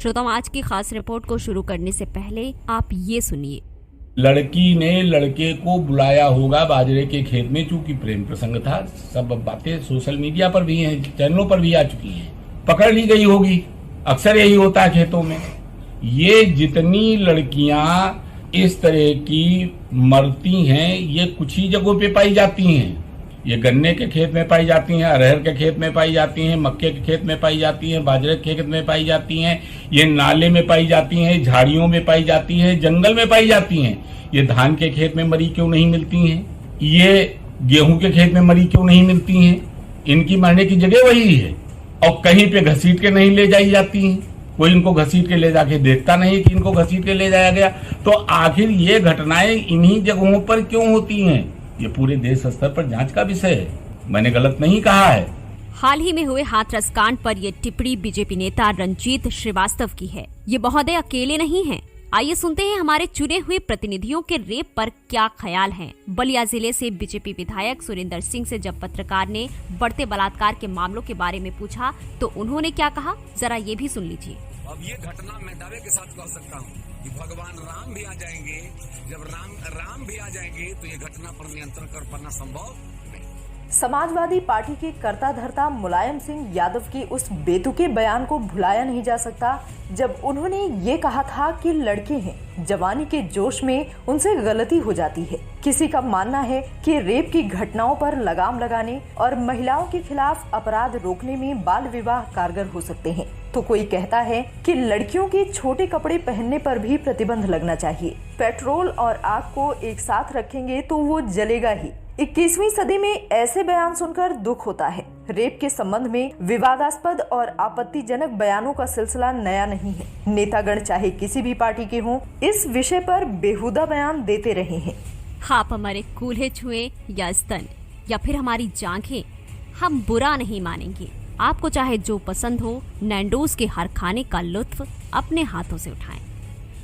श्रोताओं, आज की खास रिपोर्ट को शुरू करने से पहले आप ये सुनिए। लड़की ने लड़के को बुलाया होगा बाजरे के खेत में, चूंकि प्रेम प्रसंग था। सब बातें सोशल मीडिया पर भी हैं, चैनलों पर भी आ चुकी हैं। पकड़ ली गई होगी, अक्सर यही होता है खेतों में। ये जितनी लड़कियां इस तरह की मरती हैं, ये कुछ ही जगहों पे पाई जाती हैं। ये गन्ने के खेत में पाई जाती हैं, अरहर के खेत में पाई जाती हैं, मक्के के खेत में पाई जाती हैं, बाजरे के खेत में पाई जाती हैं, ये नाले में पाई जाती हैं, झाड़ियों में पाई जाती हैं, जंगल में पाई जाती हैं। ये धान के खेत में मरी क्यों नहीं मिलती हैं? ये गेहूं के खेत में मरी क्यों नहीं मिलती हैं? इनकी मरने की जगह वही है और कहीं पे घसीट के नहीं ले जाई जाती हैं। कोई इनको घसीट के ले जाके देखता नहीं कि इनको घसीट के ले जाया गया। तो आखिर ये घटनाएं इन्हीं जगहों पर क्यों होती हैं? ये पूरे देश स्तर पर जांच का विषय है। मैंने गलत नहीं कहा है। हाल ही में हुए हाथरस कांड पर ये टिप्पणी बीजेपी नेता रंजीत श्रीवास्तव की है। ये महोदय अकेले नहीं हैं। आइए सुनते हैं हमारे चुने हुए प्रतिनिधियों के रेप पर क्या ख्याल हैं। बलिया जिले से बीजेपी विधायक सुरेंद्र सिंह से जब पत्रकार ने बढ़ते बलात्कार के मामलों के बारे में पूछा तो उन्होंने क्या कहा, जरा ये भी सुन लीजिए। अब ये घटना मैं दावे के साथ कह सकता हूँ कि भगवान राम भी आ जाएंगे। जब राम भी आ जाएंगे तो ये घटना पर नियंत्रण कर पाना संभव नहीं। समाजवादी पार्टी के कर्ता धर्ता मुलायम सिंह यादव के उस बेतुके बयान को भुलाया नहीं जा सकता जब उन्होंने ये कहा था कि लड़के हैं, जवानी के जोश में उनसे गलती हो जाती है। किसी का मानना है कि रेप की घटनाओं पर लगाम लगाने और महिलाओं के खिलाफ अपराध रोकने में बाल विवाह कारगर हो सकते हैं, तो कोई कहता है कि लड़कियों के छोटे कपड़े पहनने पर भी प्रतिबंध लगना चाहिए। पेट्रोल और आग को एक साथ रखेंगे तो वो जलेगा ही। 21वीं सदी में ऐसे बयान सुनकर दुख होता है। रेप के संबंध में विवादास्पद और आपत्तिजनक बयानों का सिलसिला नया नहीं है। नेतागण चाहे किसी भी पार्टी के हों, इस विषय पर बेहुदा बयान देते रहे हैं। आप हमारे कूल्हे छुए या स्तन या फिर हमारी जांघें, हम बुरा नहीं मानेंगे। आपको चाहे जो पसंद हो, नैंडोज के हर खाने का लुत्फ अपने हाथों से उठाएं।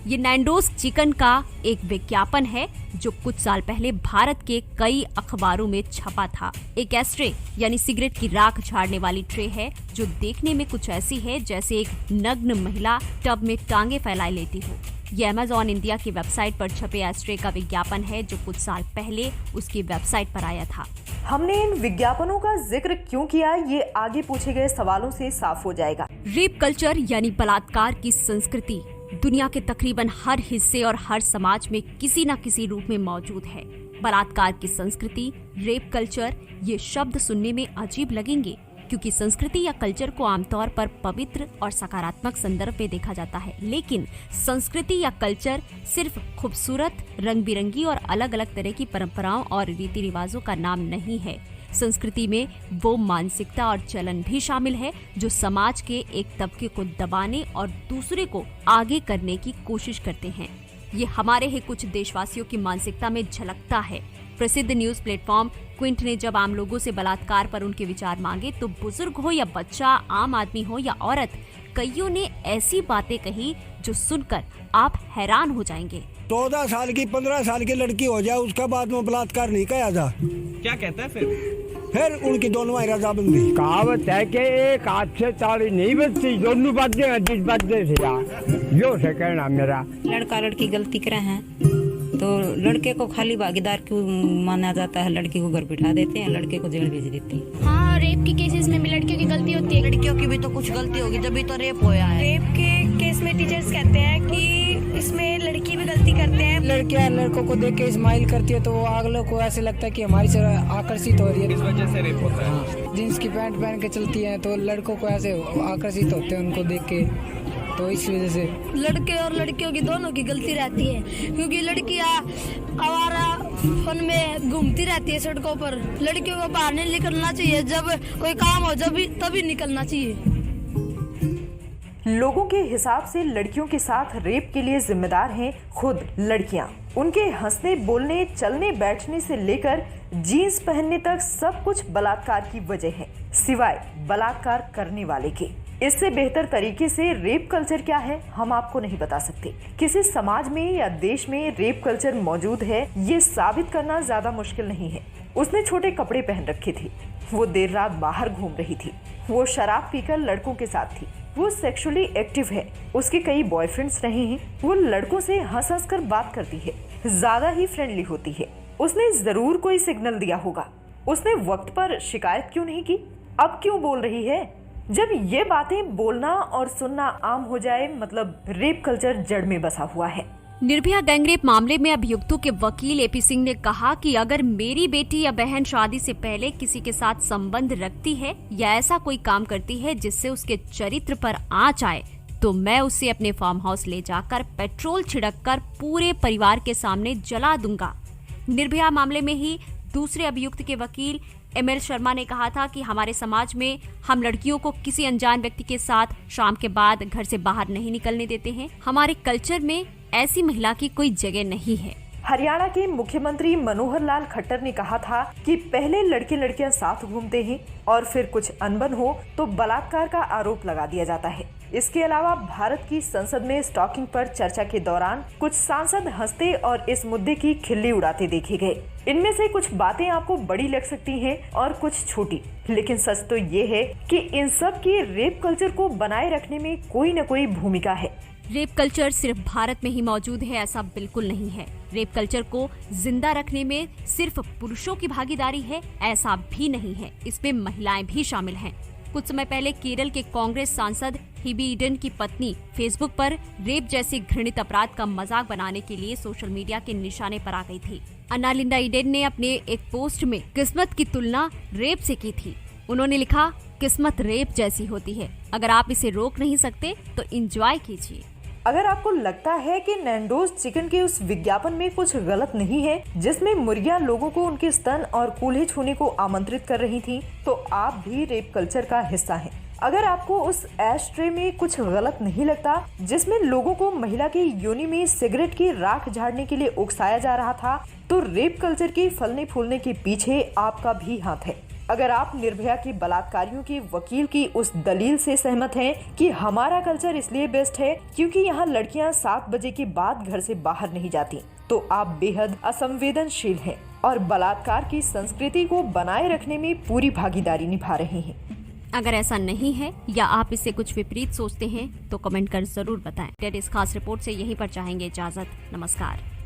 ये नैंडोज चिकन का एक विज्ञापन है जो कुछ साल पहले भारत के कई अखबारों में छपा था। एक एस्ट्रे यानी सिगरेट की राख झाड़ने वाली ट्रे है जो देखने में कुछ ऐसी है जैसे एक नग्न महिला टब में टांगे फैलाए लेती हो। ये अमेज़न इंडिया की वेबसाइट पर छपे एस्ट्रे का विज्ञापन है जो कुछ साल पहले उसकी वेबसाइट पर आया था। हमने इन विज्ञापनों का जिक्र क्यों किया, ये आगे पूछे गए सवालों से साफ हो जाएगा। रेप कल्चर यानी बलात्कार की संस्कृति दुनिया के तकरीबन हर हिस्से और हर समाज में किसी न किसी रूप में मौजूद है। बलात्कार की संस्कृति, रेप कल्चर, ये शब्द सुनने में अजीब लगेंगे क्योंकि संस्कृति या कल्चर को आमतौर पर पवित्र और सकारात्मक संदर्भ में देखा जाता है, लेकिन संस्कृति या कल्चर सिर्फ खूबसूरत, रंग बिरंगी और अलग अलग तरह की परंपराओं और रीति रिवाजों का नाम नहीं है। संस्कृति में वो मानसिकता और चलन भी शामिल है जो समाज के एक तबके को दबाने और दूसरे को आगे करने की कोशिश करते हैं। ये हमारे ही कुछ देशवासियों की मानसिकता में झलकता है। प्रसिद्ध न्यूज प्लेटफॉर्म क्विंट ने जब आम लोगों से बलात्कार पर उनके विचार मांगे तो बुजुर्ग हो या बच्चा, आम आदमी हो या औरत, कईयों ने ऐसी बातें कही जो सुनकर आप हैरान हो जाएंगे। 14 साल की 15 साल की लड़की हो जाए उसका बाद में बलात्कार नहीं किया जा। क्या कहता है फिर उनकी दोनों रजामंदी। कहावत है कि एक हाथ से ताली नहीं बजती, दोनों बातें हैं जिस बातें से यो से कहना मेरा। लड़का लड़की गलती करे हैं तो लड़के को खाली भागीदार क्यों माना जाता है? लड़की को घर बिठा देते हैं, लड़के को जेल भेज देते हैं। हाँ, रेप की केसेस में भी लड़कियों की गलती होती है। लड़कियों की भी तो कुछ गलती होगी जब भी तो रेप होया है। रेप के केस में टीचर्स कहते हैं कि इसमें लड़की भी गलती करते हैं। लड़कियां लड़कों को देख के स्माइल करती है तो वो अगलों को ऐसे लगता है कि हमारी से आकर्षित हो रही है, इस वजह से रेप होता है। जींस की पैंट पहन के चलती है तो लड़कों को ऐसे आकर्षित होते हैं उनको देख के, तो इस वजह से लड़के और लड़कियों की दोनों की गलती रहती है क्योंकि लड़कियां आवारा फन में घूमती रहती है सड़कों पर। लड़कियों को बाहर नहीं निकलना चाहिए, जब कोई काम हो जब तभी निकलना चाहिए। लोगों के हिसाब से लड़कियों के साथ रेप के लिए जिम्मेदार हैं खुद लड़कियां। उनके हंसने, बोलने, चलने, बैठने से लेकर जीन्स पहनने तक सब कुछ बलात्कार की वजह है, सिवाय बलात्कार करने वाले के। इससे बेहतर तरीके से रेप कल्चर क्या है हम आपको नहीं बता सकते। किसी समाज में या देश में रेप कल्चर मौजूद है ये साबित करना ज्यादा मुश्किल नहीं है। उसने छोटे कपड़े पहन रखे थे, वो देर रात बाहर घूम रही थी, वो शराब पीकर लड़कों के साथ थी, वो सेक्सुअली एक्टिव है, उसके कई बॉयफ्रेंड्स रहे हैं, वो लड़कों से हंस हंस कर बात करती है, ज्यादा ही फ्रेंडली होती है। उसने जरूर कोई सिग्नल दिया होगा। उसने वक्त पर शिकायत क्यों नहीं की? अब क्यों बोल रही है? जब ये बातें बोलना और सुनना आम हो जाए, मतलब रेप कल्चर जड़ में बसा हुआ है। निर्भया गैंगरेप मामले में अभियुक्तों के वकील एपी सिंह ने कहा कि अगर मेरी बेटी या बहन शादी से पहले किसी के साथ संबंध रखती है या ऐसा कोई काम करती है जिससे उसके चरित्र पर आंच आए, तो मैं उसे अपने फार्म हाउस ले जाकर पेट्रोल छिड़ककर पूरे परिवार के सामने जला दूंगा। निर्भया मामले में ही दूसरे अभियुक्त के वकील ML शर्मा ने कहा था कि हमारे समाज में हम लड़कियों को किसी अनजान व्यक्ति के साथ शाम के बाद घर से बाहर नहीं निकलने देते हैं। हमारे कल्चर में ऐसी महिला की कोई जगह नहीं है। हरियाणा के मुख्यमंत्री मनोहर लाल खट्टर ने कहा था कि पहले लड़के लड़कियां साथ घूमते हैं और फिर कुछ अनबन हो तो बलात्कार का आरोप लगा दिया जाता है। इसके अलावा भारत की संसद में स्टॉकिंग पर चर्चा के दौरान कुछ सांसद हंसते और इस मुद्दे की खिल्ली उड़ाते देखे गए। इनमें से कुछ बातें आपको बड़ी लग सकती हैं और कुछ छोटी, लेकिन सच तो ये है कि इन सब की रेप कल्चर को बनाए रखने में कोई न कोई भूमिका है। रेप कल्चर सिर्फ भारत में ही मौजूद है ऐसा बिल्कुल नहीं है। रेप कल्चर को जिंदा रखने में सिर्फ पुरुषों की भागीदारी है ऐसा भी नहीं है, इसमें महिलाएं भी शामिल हैं। कुछ समय पहले केरल के कांग्रेस सांसद हिबी ईडन की पत्नी फेसबुक पर रेप जैसे घृणित अपराध का मजाक बनाने के लिए सोशल मीडिया के निशाने पर आ गई थी। अन्नालिंदा ईडन ने अपने एक पोस्ट में किस्मत की तुलना रेप से की थी। उन्होंने लिखा, किस्मत रेप जैसी होती है, अगर आप इसे रोक नहीं सकते तो एंजॉय कीजिए। अगर आपको लगता है कि नैंडोज चिकन के उस विज्ञापन में कुछ गलत नहीं है जिसमें मुर्गियां लोगों को उनके स्तन और कूल्हे छूने को आमंत्रित कर रही थी, तो आप भी रेप कल्चर का हिस्सा हैं। अगर आपको उस ऐश ट्रे में कुछ गलत नहीं लगता जिसमें लोगों को महिला की योनि में सिगरेट की राख झाड़ने के लिए उकसाया जा रहा था, तो रेप कल्चर के फलने फूलने के पीछे आपका भी हाथ है। अगर आप निर्भया की बलात्कारियों की वकील की उस दलील से सहमत हैं कि हमारा कल्चर इसलिए बेस्ट है क्योंकि यहाँ लड़कियाँ 7 बजे के बाद घर से बाहर नहीं जाती, तो आप बेहद असंवेदनशील हैं और बलात्कार की संस्कृति को बनाए रखने में पूरी भागीदारी निभा रहे हैं। अगर ऐसा नहीं है या आप इससे कुछ विपरीत सोचते हैं तो कमेंट कर जरूर बताएं। इस खास रिपोर्ट से यहीं पर चाहेंगे इजाजत। नमस्कार।